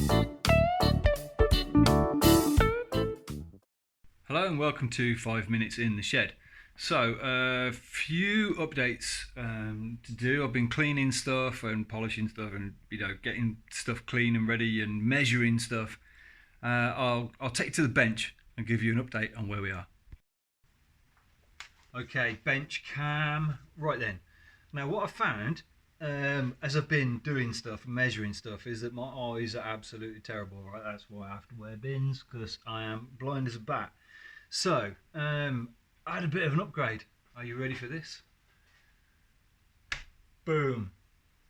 Hello and welcome to 5 Minutes in the Shed. So, a few updates to do. I've been cleaning stuff and polishing stuff and getting stuff clean and ready and measuring stuff. I'll take you to the bench and give you an update on where we are. Okay, bench cam. Right then. Now what I found as I've been doing stuff and measuring stuff is that my eyes are absolutely terrible, right? That's why I have to wear bins, because I am blind as a bat. So, I had a bit of an upgrade. Are you ready for this? Boom.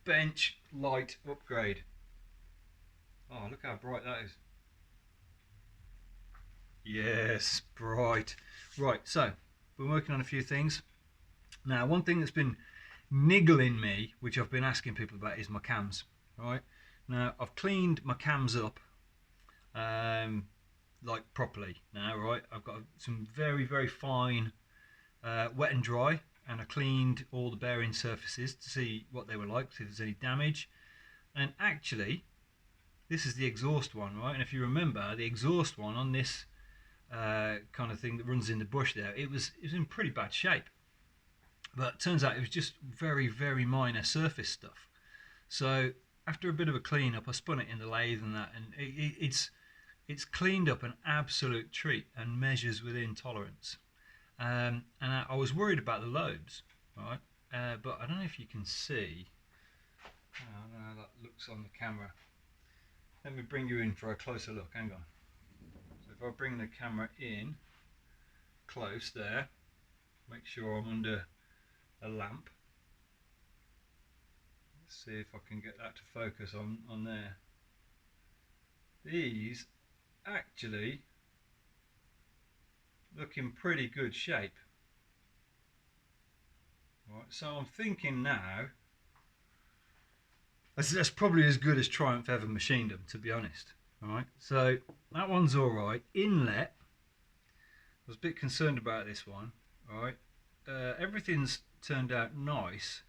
Bench light upgrade. Oh, look how bright that is. Yes, bright. Right, so, been working on a few things. Now, one thing that's been niggling me, which I've been asking people about, is my cams. Right? Now, I've cleaned my cams up. Like properly now, right? I've got some very fine wet and dry, and I cleaned all the bearing surfaces to see what they were like, see if there's any damage. And actually, this is the exhaust one, right? And if you remember, the exhaust one on this kind of thing that runs in the bush there, it was in pretty bad shape. But it turns out it was just very minor surface stuff. So after a bit of a clean up, I spun it in the lathe and that, and it's cleaned up an absolute treat and measures within tolerance. And I was worried about the lobes, right? But I don't know if you can see. I don't know how that looks on the camera. Let me bring you in for a closer look. Hang on. So if I bring the camera in close there, make sure I'm under a lamp. Let's see if I can get that to focus on there. These actually look in pretty good shape. Right, so I'm thinking now that's probably as good as Triumph ever machined them, to be honest. Alright, so that one's alright. Inlet, I was a bit concerned about this one. Alright, everything's turned out nice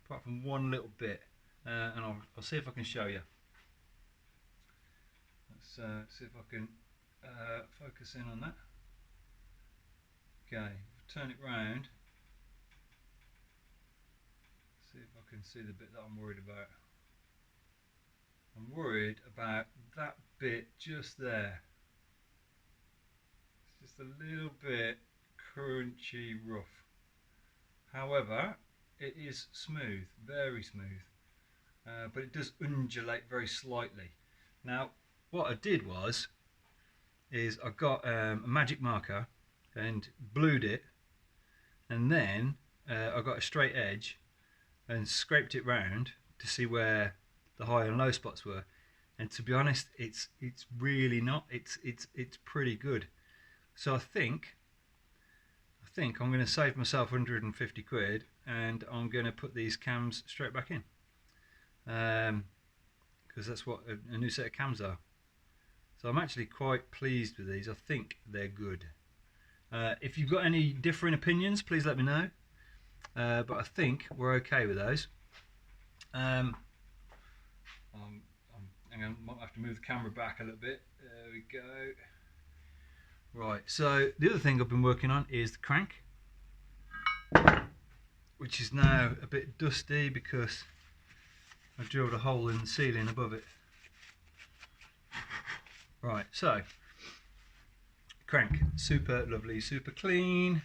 apart from one little bit, and I'll see if I can show you. Let's see if I can focus in on that. Okay, turn it round. See if I can see the bit that I'm worried about. I'm worried about that bit just there. It's just a little bit crunchy rough. However, it is smooth, very smooth, but it does undulate very slightly. Now, what I did is I got a magic marker and blued it, and then I got a straight edge and scraped it round to see where the high and low spots were. And to be honest, it's really not. It's pretty good. So I think I'm going to save myself 150 quid, and I'm going to put these cams straight back in, because that's what a new set of cams are. So I'm actually quite pleased with these. I think they're good. If you've got any differing opinions, please let me know. But I think we're okay with those. Hang on, might have to move the camera back a little bit. There we go. Right, so the other thing I've been working on is the crank, which is now a bit dusty because I drilled a hole in the ceiling above it. Right, so crank, super lovely, super clean,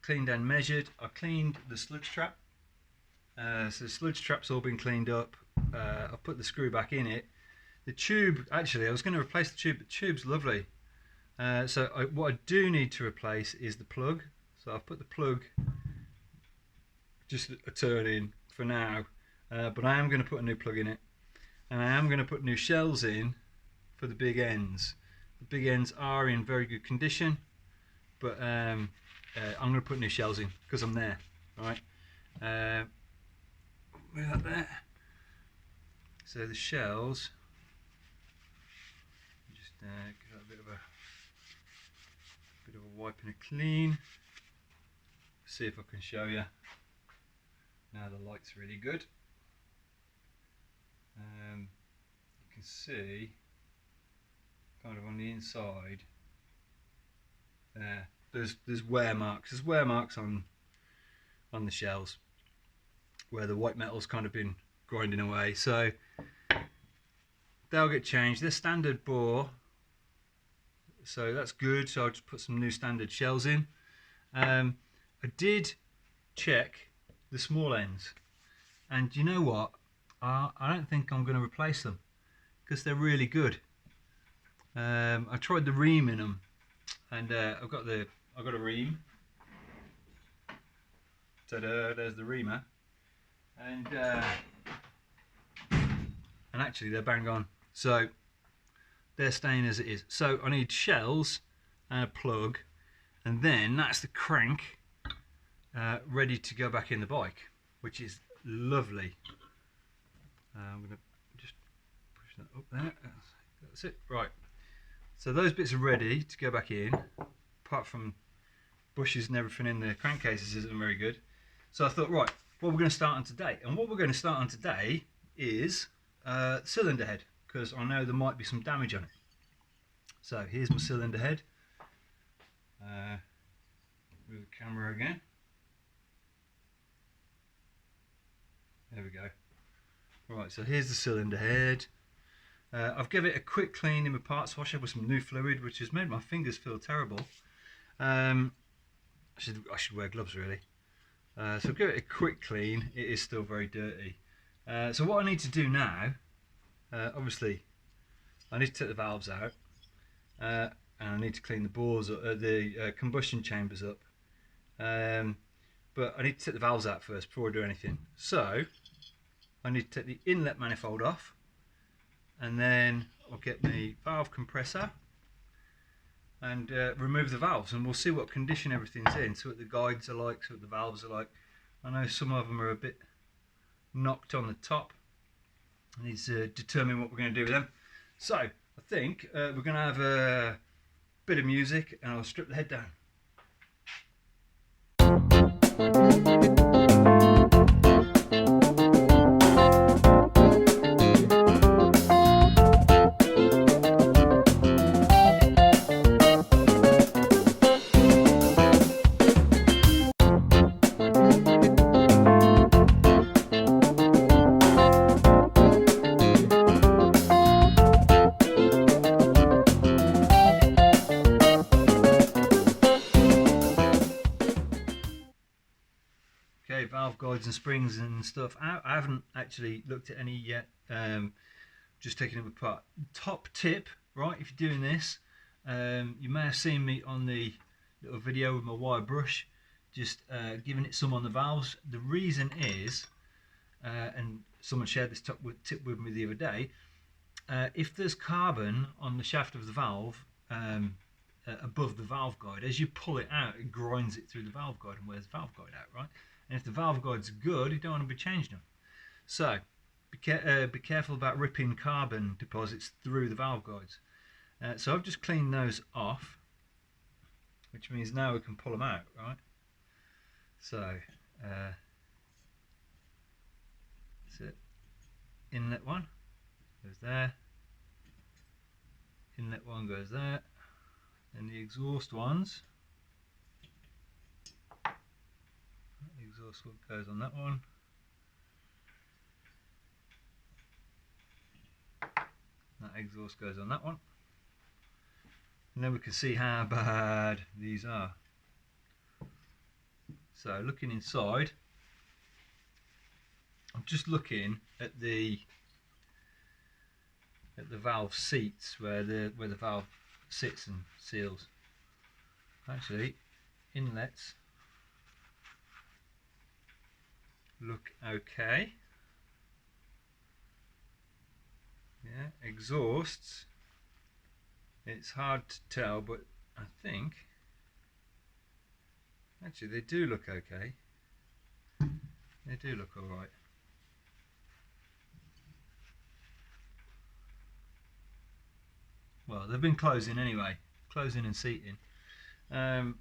cleaned and measured. I cleaned the sludge trap, so the sludge trap's all been cleaned up. I put the screw back in it. The tube, actually I was going to replace the tube, but the tube's lovely. So what I do need to replace is the plug. So I've put the plug just a turn in for now, but I am going to put a new plug in it, and I am going to put new shells in for the big ends. The big ends are in very good condition, but I'm going to put new shells in because I'm there. Right, move that there. So the shells, just give that a bit of a wipe and a clean. See if I can show you. Now the light's really good. You can see kind of on the inside there, there's wear marks. There's wear marks on the shells where the white metal's kind of been grinding away. So they'll get changed. They're standard bore, so that's good. So I'll just put some new standard shells in. I did check the small ends, and you know what? I don't think I'm going to replace them because they're really good. I tried the ream in them, and I've got a ream. Ta-da! There's the reamer, and actually they're bang on. So they're staying as it is. So I need shells and a plug, and then that's the crank ready to go back in the bike, which is lovely. I'm going to just push that up there. That's it. Right. So those bits are ready to go back in, apart from bushes and everything in the crankcases isn't very good. So I thought, right, what we're going to start on today, and what we're going to start on today is cylinder head, because I know there might be some damage on it. So here's my cylinder head. Move the camera again. There we go. Right, so here's the cylinder head. I've given it a quick clean in my parts washer with some new fluid, which has made my fingers feel terrible. I should wear gloves really. So give it a quick clean. It is still very dirty. So what I need to do now, obviously, I need to take the valves out, and I need to clean the bores, the combustion chambers up. But I need to take the valves out first before I do anything. So I need to take the inlet manifold off, and then I'll get the valve compressor and remove the valves, and we'll see what condition everything's in, see what the guides are like, see what the valves are like. I know some of them are a bit knocked on the top. I need to determine what we're going to do with them. So I think we're going to have a bit of music and I'll strip the head down. Okay, valve guides and springs and stuff. I haven't actually looked at any yet. Just taking them apart. Top tip, right? If you're doing this, you may have seen me on the little video with my wire brush, just giving it some on the valves. The reason is, and someone shared this tip with me the other day, if there's carbon on the shaft of the valve above the valve guide, as you pull it out, it grinds it through the valve guide and wears the valve guide out, right? And if the valve guide's good, you don't want to be changing them. So be careful about ripping carbon deposits through the valve guides. So I've just cleaned those off, which means now we can pull them out, right? So that's it. Inlet one goes there, inlet one goes there, and the exhaust ones, the exhaust goes on that one, that exhaust goes on that one, and then we can see how bad these are. So looking inside, I'm just looking at the valve seats where the valve sits and seals. Actually, inlets look okay. Yeah, exhausts, it's hard to tell, but I think actually they do look okay. They do look alright. Well, they've been closing anyway, closing and seating. So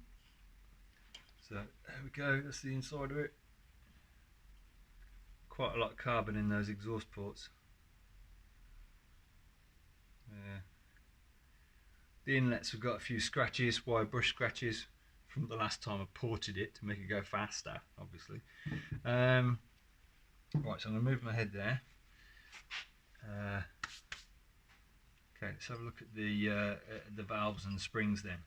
there we go, that's the inside of it. Quite a lot of carbon in those exhaust ports. The inlets have got a few scratches, wire brush scratches from the last time I ported it to make it go faster, obviously. Right, so I'm going to move my head there. Okay, let's have a look at the valves and the springs then.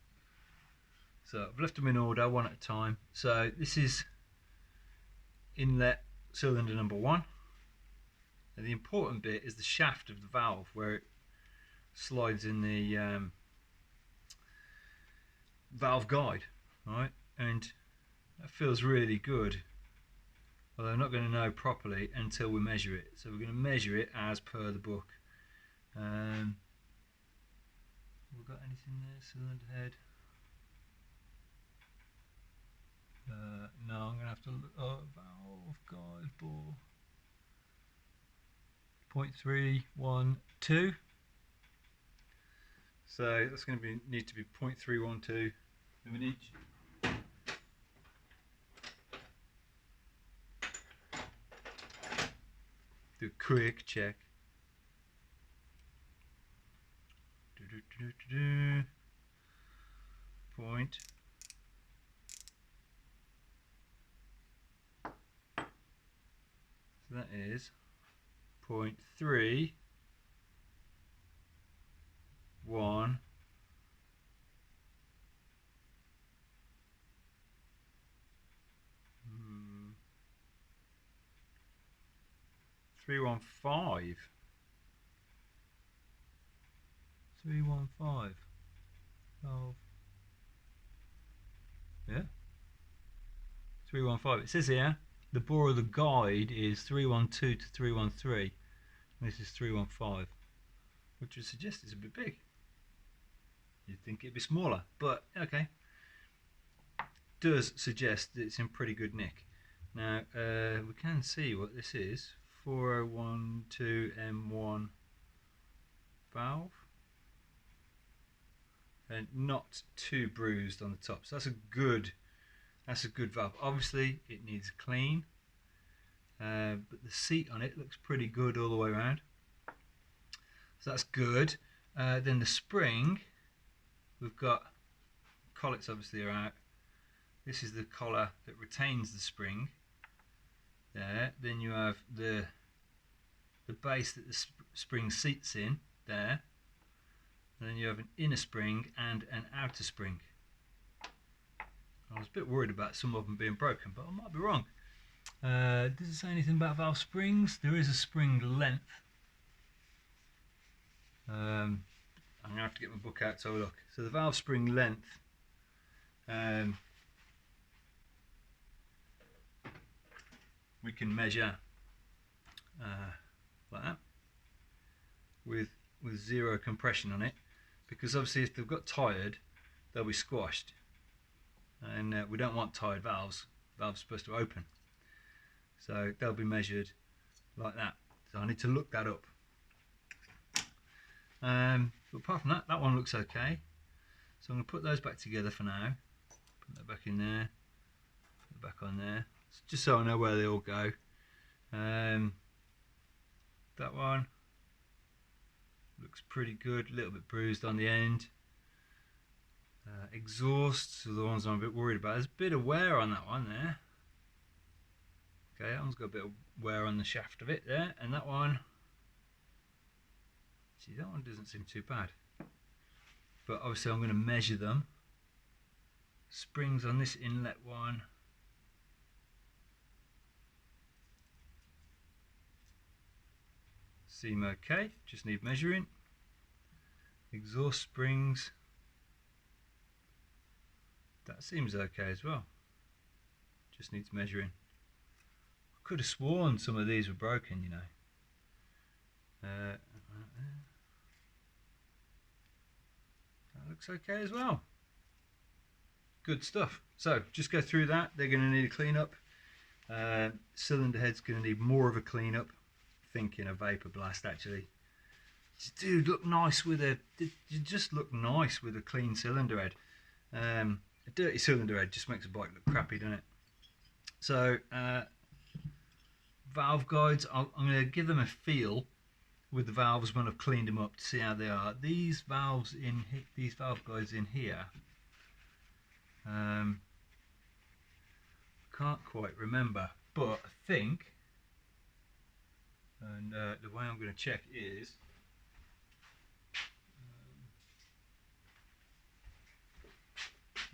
So I've left them in order, one at a time. So this is inlet cylinder number 1. And the important bit is the shaft of the valve where it slides in the valve guide, right? And that feels really good. Although I'm not going to know properly until we measure it. So we're going to measure it as per the book. We've got anything there? Cylinder head. No, I'm going to have to look. Oh, valve guide bore. 0.312. So that's going to need to be 0.312 of an inch. Do a quick check. Point. So that is 0.312. One, 315. 315. Oh. Yeah. 315. It says here the bore of the guide is 312 to 313. And this is 315, which would suggest it's a bit big. You'd think it'd be smaller, but okay. Does suggest that it's in pretty good nick. Now we can see what this is. 4012M1 valve, and not too bruised on the top. So that's a good valve. Obviously it needs clean, but the seat on it looks pretty good all the way around. So that's good. Then the spring, we've got collets obviously are out. This is the collar that retains the spring. There. Then you have the base that the spring seats in there. And then you have an inner spring and an outer spring. I was a bit worried about some of them being broken, but I might be wrong. Does it say anything about valve springs? There is a spring length. I'm going to have to get my book out to have a look. So the valve spring length, we can measure like that with zero compression on it, because obviously if they've got tired they'll be squashed, and we don't want tired valves. Valves are supposed to open, so they'll be measured like that. So I need to look that up. But apart from that, that one looks okay. So I'm going to put those back together for now. Put that back in there, put it back on there, just so I know where they all go. That one looks pretty good, a little bit bruised on the end. Exhausts are the ones I'm a bit worried about. There's a bit of wear on that one there. Okay, that one's got a bit of wear on the shaft of it there, and that one, see, that one doesn't seem too bad. But obviously I'm going to measure them. Springs on this inlet one, seem okay, just need measuring. Exhaust springs, that seems okay as well, just needs measuring. I could have sworn some of these were broken, you know. That looks okay as well. Good stuff. So just go through that. They're going to need a clean up. Cylinder head's going to need more of a clean up. Thinking a vapor blast actually. Dude, look nice with a. You just look nice with a clean cylinder head. A dirty cylinder head just makes a bike look crappy, doesn't it? So valve guides, I'm going to give them a feel with the valves when I've cleaned them up to see how they are. These valves these valve guides in here, can't quite remember, but I think, and the way I'm going to check is,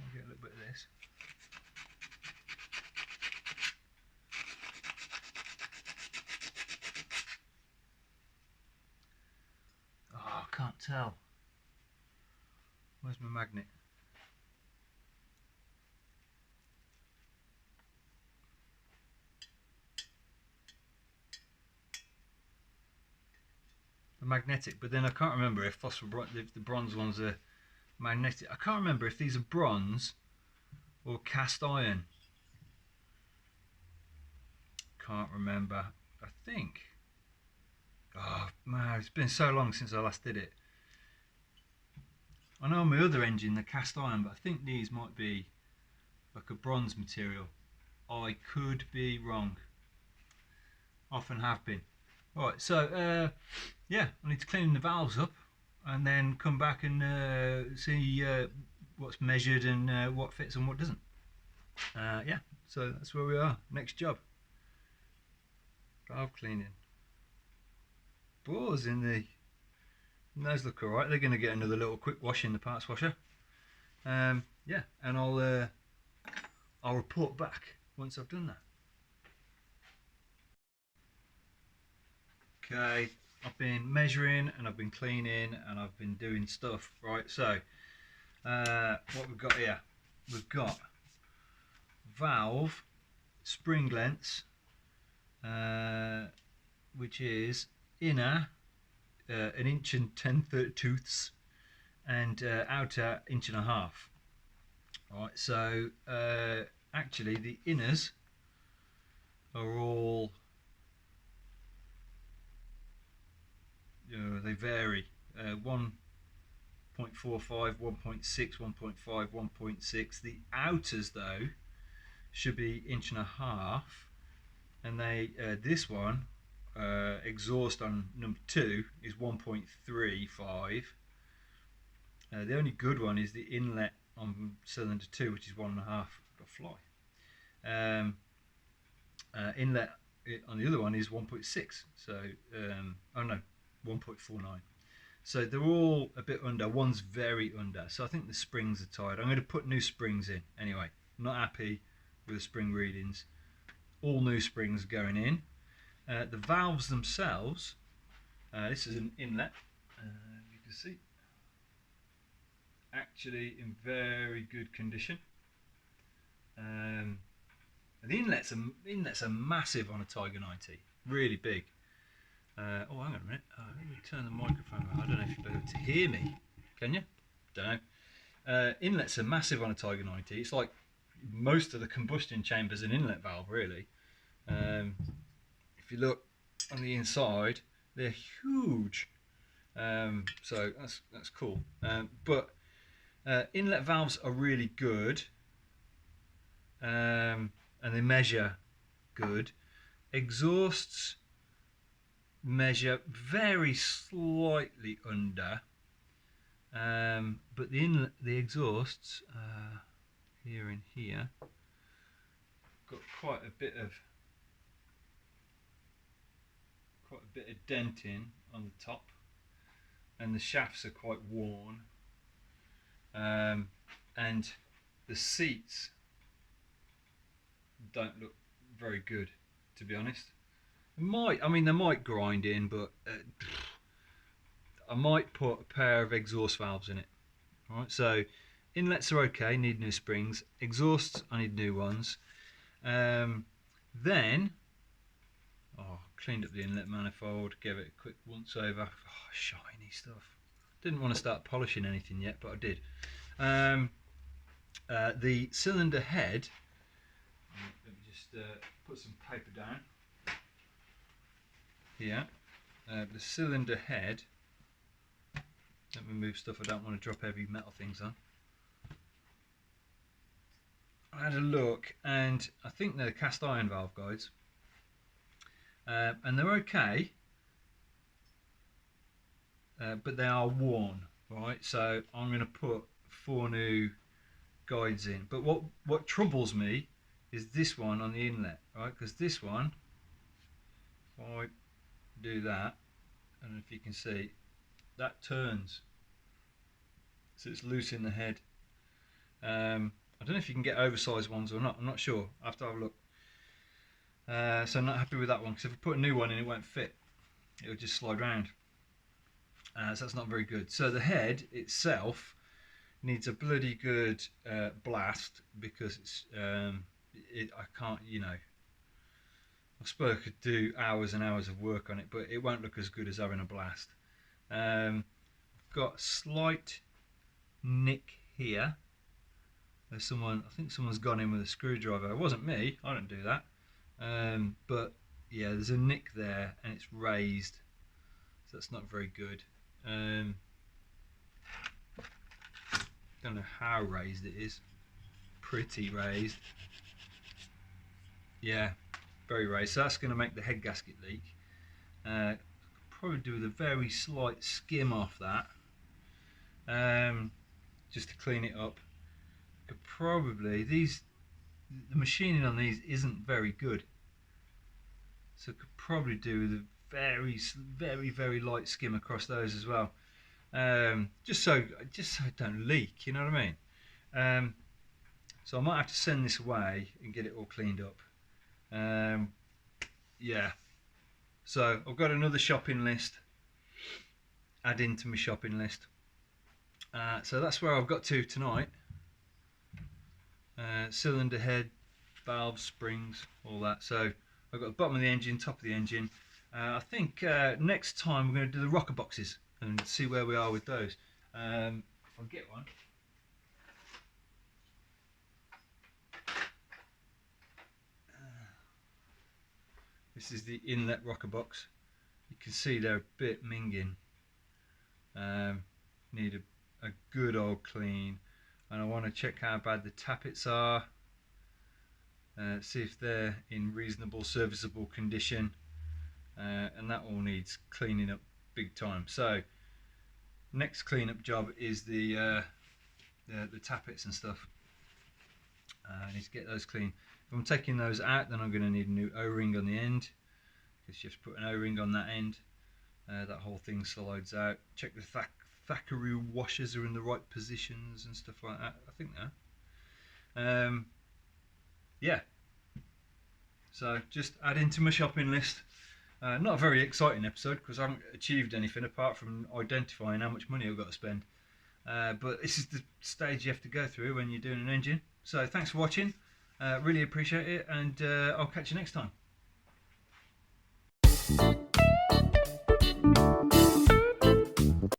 I'll get a little bit of this. Oh, I can't tell. Where's my magnet? The magnetic, but then I can't remember if if the bronze ones are magnetic. I can't remember if these are bronze or cast iron. Can't remember. I think. Oh man, it's been so long since I last did it. I know my other engine, the cast iron, but I think these might be like a bronze material. I could be wrong. Often have been. Alright, so yeah, I need to clean the valves up and then come back and see what's measured and what fits and what doesn't. Yeah, so that's where we are. Next job. Valve cleaning. Bores in the... Those look alright. They're going to get another little quick wash in the parts washer. Yeah, and I'll report back once I've done that. Okay, I've been measuring and I've been cleaning and I've been doing stuff. Right, so what we've got here, we've got valve spring lengths, which is inner 1 inch and 10/32 and outer 1.5 inches. Right, so actually the inners are all, they vary, 1.45, 1.6, 1.5, 1.6. The outers though should be 1.5 inches, and they this one exhaust on number 2 is 1.35. The only good one is the inlet on cylinder 2, which is 1.5. Got a fly. Inlet on the other one is 1.6. So oh no, 1.49. So they're all a bit under. One's very under. So I think the springs are tight. I'm going to put new springs in anyway. I'm not happy with the spring readings. All new springs going in. The valves themselves, this is an inlet, you can see, actually in very good condition. The inlets are massive on a Tiger 90, really big. Oh, hang on a minute. Let me turn the microphone on. I don't know if you'll be able to hear me. Can you? Don't know. Inlets are massive on a Tiger 90. It's like most of the combustion chamber's an inlet valve, really. If you look on the inside, they're huge. So that's cool. But inlet valves are really good, and they measure good. Exhausts measure very slightly under, but the exhausts here and here got quite a bit of denting on the top, and the shafts are quite worn, and the seats don't look very good, to be honest. They might grind in, but I might put a pair of exhaust valves in it. Alright, so inlets are okay, need new springs. Exhausts, I need new ones. Then, cleaned up the inlet manifold, gave it a quick once over. Oh, shiny stuff. Didn't want to start polishing anything yet, but I did. The cylinder head, let me just put some paper down here. The cylinder head, let me move stuff I don't want to drop heavy metal things on. I had a look, and I think they're cast iron valve guides, and they're okay, but they are worn, right? So I'm going to put 4 new guides in. But what troubles me is this one on the inlet, right? Because this one, if I do that, I don't know if you can see, that turns, so it's loose in the head. I don't know if you can get oversized ones or not. I'm not sure. I have to have a look. So I'm not happy with that one, because if I put a new one in, it won't fit. It'll just slide round. So that's not very good. So the head itself needs a bloody good blast, because it's I can't, you know, I suppose I could do hours and hours of work on it, but it won't look as good as having a blast. I've got a slight nick here. There's someone, I think someone's gone in with a screwdriver. It wasn't me, I don't do that. But yeah, there's a nick there and it's raised, so that's not very good. Don't know how raised it is. Pretty raised. Yeah, very raised. So that's going to make the head gasket leak. Probably do with a very slight skim off that, just to clean it up. Could probably, the machining on these isn't very good, so could probably do with a very light skim across those as well, just so it don't leak, you know what I mean. So I might have to send this away and get it all cleaned up. Yeah, so I've got another shopping list, add into my shopping list. So that's where I've got to tonight. Cylinder head, valves, springs, all that. So I've got the bottom of the engine, top of the engine. I think next time we're going to do the rocker boxes and see where we are with those. If I get one. This is the inlet rocker box. You can see they're a bit minging. Need a good old clean, and I want to check how bad the tappets are, see if they're in reasonable serviceable condition, and that all needs cleaning up big time. So next cleanup job is the tappets and stuff. I need to get those clean. If I'm taking those out, then I'm going to need a new O-ring on the end, because you have to put an O-ring on that end. That whole thing slides out. Check the Thackeray washers are in the right positions and stuff like that. I think they're. Yeah. So just add into my shopping list. Not a very exciting episode, because I haven't achieved anything apart from identifying how much money I've got to spend. But this is the stage you have to go through when you're doing an engine. So thanks for watching. Really appreciate it, and I'll catch you next time.